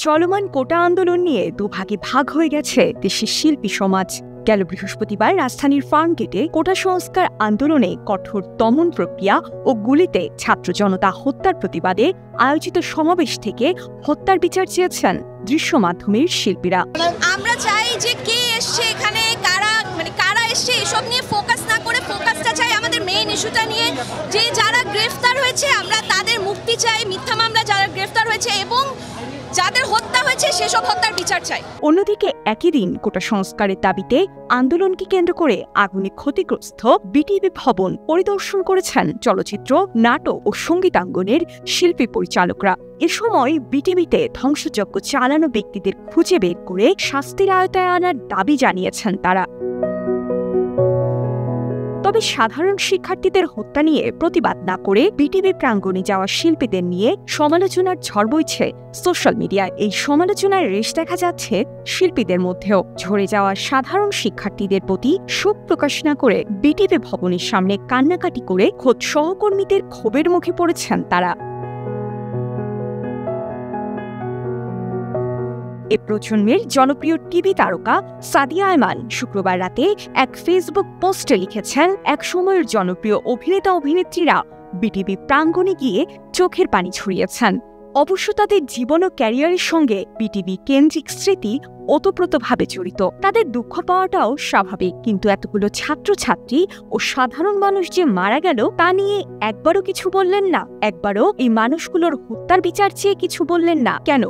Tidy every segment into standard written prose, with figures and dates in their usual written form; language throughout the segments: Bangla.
চলমান কোটা আন্দোলন নিয়ে দুভাগে ভাগ হয়ে গেছে দেশের শিল্পী সমাজ। গেল বৃহস্পতিবার রাজধানীর ফার্মগেটে কোটা সংস্কার আন্দোলনে কঠোর দমন প্রক্রিয়া ও গুলিতে ছাত্র জনতা হত্যার প্রতিবাদে আয়োজিত সমাবেশ থেকে হত্যার বিচার চেয়েছেন দৃশ্য মাধ্যমের শিল্পীরা। আমরা চাই যে কে এসছে এখানে, কারা এসছে এসব নিয়ে ফোকাস না করে ফোকাসটা চাই আমাদের মেইন ইস্যুটা নিয়ে, যে যারা গ্রেফতার হয়েছে আমরা তাদের মুক্তি চাই, মিথ্যা মামলা যারা গ্রেফতার হয়েছে এবং যাদের হত্যা হয়েছে সেসব হত্যার বিচার চাই। অন্যদিকে একই দিন কোটা সংস্কারের দাবিতে আন্দোলনকে কেন্দ্র করে আগুনে ক্ষতিগ্রস্ত বিটিভি ভবন পরিদর্শন করেছেন চলচ্চিত্র, নাটক ও সঙ্গীতাঙ্গনের শিল্পী পরিচালকরা। এ সময় বিটিভিতে ধ্বংসযজ্ঞ চালানো ব্যক্তিদের খুঁজে বের করে শাস্তির আওতায় আনার দাবি জানিয়েছেন তারা। তবে সাধারণ শিক্ষার্থীদের হত্যা নিয়ে প্রতিবাদ না করে বিটিভি প্রাঙ্গণে যাওয়া শিল্পীদের নিয়ে সমালোচনার ঝড় বইছে সোশ্যাল মিডিয়ায়। এই সমালোচনার রেশ দেখা যাচ্ছে শিল্পীদের মধ্যেও। ঝরে যাওয়া সাধারণ শিক্ষার্থীদের প্রতি শোক প্রকাশ না করে বিটিভি ভবনের সামনে কান্নাকাটি করে খোদ সহকর্মীদের ক্ষোভের মুখে পড়েছেন তারা। এ প্রজন্মের জনপ্রিয় টিভি তারকা সাদিয়া আয়মান শুক্রবার রাতে এক ফেসবুক পোস্টে লিখেছেন, এক সময়ের জনপ্রিয় অভিনেতা অভিনেত্রীরা বিটিভি প্রাঙ্গণে গিয়ে চোখের পানি ছড়িয়েছেন। অবশ্য তাদের জীবন ও ক্যারিয়ারের সঙ্গে বিটিভি কেন্দ্রিক স্মৃতি ওতপ্রোতভাবে জড়িত। তাদের দুঃখ পাওয়াটাও স্বাভাবিক, কিন্তু এতগুলো ছাত্রছাত্রী ও সাধারণ মানুষ যে মারা গেল তা নিয়ে একবারও কিছু বললেন না। একবারও এই মানুষগুলোর হত্যার বিচার চেয়ে কিছু বললেন না কেন?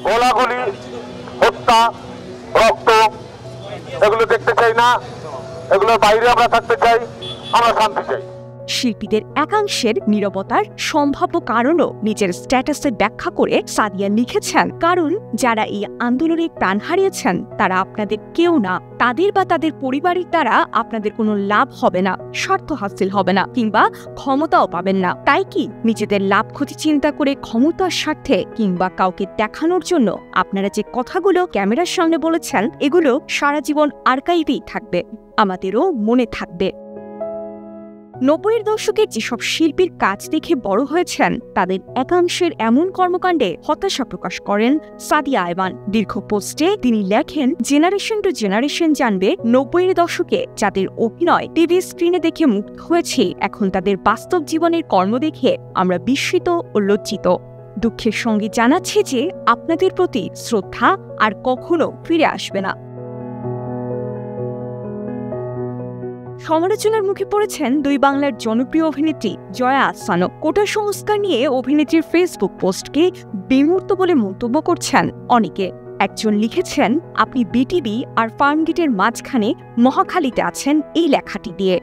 গোলাগুলি, হত্যা, রক্ত এগুলো দেখতে চাই না, এগুলোর বাইরে আমরা থাকতে চাই, আমরা শান্তি চাই। শিল্পীদের একাংশের নীরবতার সম্ভাব্য কারণও নিজের স্ট্যাটাসে ব্যাখ্যা করে সাদিয়া লিখেছেন, কারণ যারা এই আন্দোলনে প্রাণ হারিয়েছেন তারা আপনাদের কেউ না। তাদের বা তাদের পরিবারের দ্বারা আপনাদের কোনো লাভ হবে না, স্বার্থ হাসিল হবে না, কিংবা ক্ষমতাও পাবেন না। তাই কি নিজেদের লাভ ক্ষতি চিন্তা করে ক্ষমতার স্বার্থে কিংবা কাউকে দেখানোর জন্য আপনারা যে কথাগুলো ক্যামেরার সামনে বলেছেন এগুলো সারা জীবন আর্কাইভেই থাকবে, আমাদেরও মনে থাকবে। ৯০-এর দশকের যেসব শিল্পীর কাজ দেখে বড় হয়েছেন তাদের একাংশের এমন কর্মকাণ্ডে হতাশা প্রকাশ করেন সাদিয়া আয়মান। দীর্ঘ পোস্টে তিনি লেখেন, জেনারেশন টু জেনারেশন জানবে ৯০-এর দশকে যাদের অভিনয় টিভি স্ক্রিনে দেখে মুগ্ধ হয়েছি, এখন তাদের বাস্তব জীবনের কর্ম দেখে আমরা বিস্মিত ও লজ্জিত। দুঃখের সঙ্গে জানাচ্ছি যে আপনাদের প্রতি শ্রদ্ধা আর কখনো ফিরে আসবে না। সমালোচনার মুখে পড়েছেন দুই বাংলার জনপ্রিয় অভিনেত্রী জয়া আহসানও। কোটা সংস্কার নিয়ে অভিনেত্রীর ফেসবুক পোস্টকে বিমূর্ত বলে মন্তব্য করছেন অনেকে। একজন লিখেছেন, আপনি বিটিভি আর ফার্মগেটের মাঝখানে মহাখালীতে আছেন এই লেখাটি দিয়ে।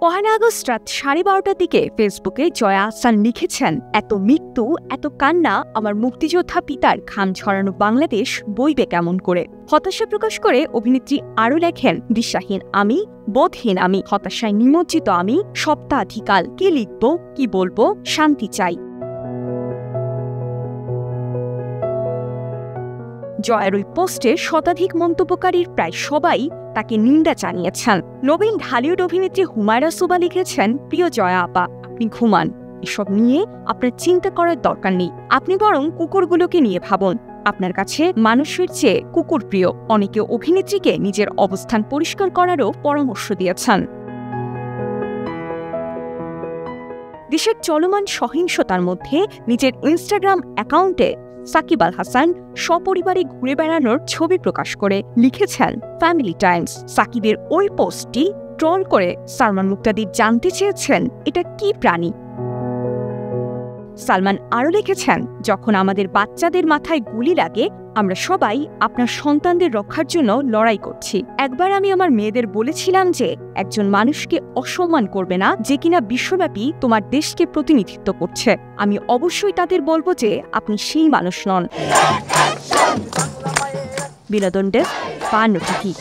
১ আগস্ট রাত 12:30টার দিকে ফেসবুকে জয়া আহসান লিখেছেন, এত মৃত্যু, এত কান্না, আমার মুক্তিযোদ্ধা পিতার ঘাম ছড়ানো বাংলাদেশ বইবে কেমন করে। হতাশা প্রকাশ করে অভিনেত্রী আরও লেখেন, দিশাহীন আমি, বোধহীন আমি, হতাশায় নিমজ্জিত আমি, সপ্তাহাধিকাল, কি লিখব, কি বলবো, শান্তি চাই। জয়ের ওই পোস্টে শতাধিক মন্তব্যকারীর প্রায় সবাই তাকে নিন্দা জানিয়েছেন। নবীন ঢালিউড অভিনেত্রী হুমায়রা সুবা লিখেছেন, প্রিয় জয়া আপা, আপনি ঘুমান, এসব নিয়ে আপনার চিন্তা করার দরকার নেই, আপনি বরং কুকুরগুলোকে নিয়ে ভাবুন, আপনার কাছে মানুষের চেয়ে কুকুর প্রিয়। অনেকে অভিনেত্রীকে নিজের অবস্থান পরিষ্কার করারও পরামর্শ দিয়েছেন। দেশের চলমান সহিংসতার মধ্যে নিজের ইনস্টাগ্রাম অ্যাকাউন্টে সাকিব আল হাসান সপরিবারে ঘুরে বেড়ানোর ছবি প্রকাশ করে লিখেছেন ফ্যামিলি টাইমস। সাকিবের ওই পোস্টটি ট্রল করে সালমান মুক্তাদির জানতে চেয়েছেন, এটা কি প্রাণী। সালমান আরও লিখেছেন, যখন আমাদের বাচ্চাদের মাথায় গুলি লাগে আমরা সবাই আপনার সন্তানদের রক্ষার জন্য লড়াই করছি। একবার আমি আমার মেয়েদের বলেছিলাম যে একজন মানুষকে অসম্মান করবে না যে কিনা বিশ্বব্যাপী তোমার দেশকে প্রতিনিধিত্ব করছে। আমি অবশ্যই তাদের বলবো যে আপনি সেই মানুষ নন। বিনোদন ডেস্ক, ৫২ টিভি।